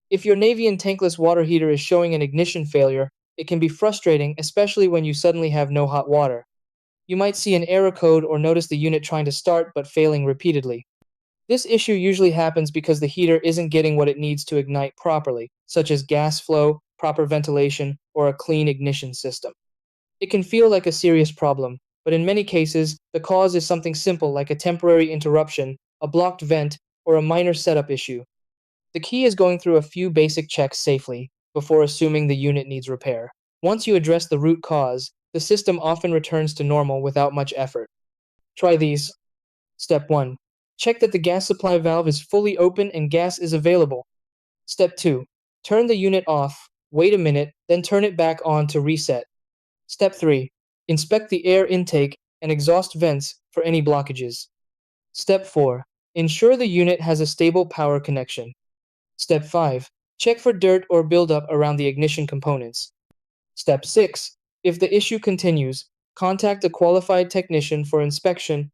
If your Navien tankless water heater is showing an ignition failure, it can be frustrating, especially when you suddenly have no hot water. You might see an error code or notice the unit trying to start but failing repeatedly. This issue usually happens because the heater isn't getting what it needs to ignite properly, such as gas flow, proper ventilation, or a clean ignition system. It can feel like a serious problem, but in many cases, the cause is something simple like a temporary interruption, a blocked vent, or a minor setup issue. The key is going through a few basic checks safely before assuming the unit needs repair. Once you address the root cause, the system often returns to normal without much effort. Try these. Step 1. Check that the gas supply valve is fully open and gas is available. Step 2. Turn the unit off, wait a minute, then turn it back on to reset. Step 3. Inspect the air intake and exhaust vents for any blockages. Step 4. Ensure the unit has a stable power connection. Step 5. Check for dirt or buildup around the ignition components. Step 6. If the issue continues, contact a qualified technician for inspection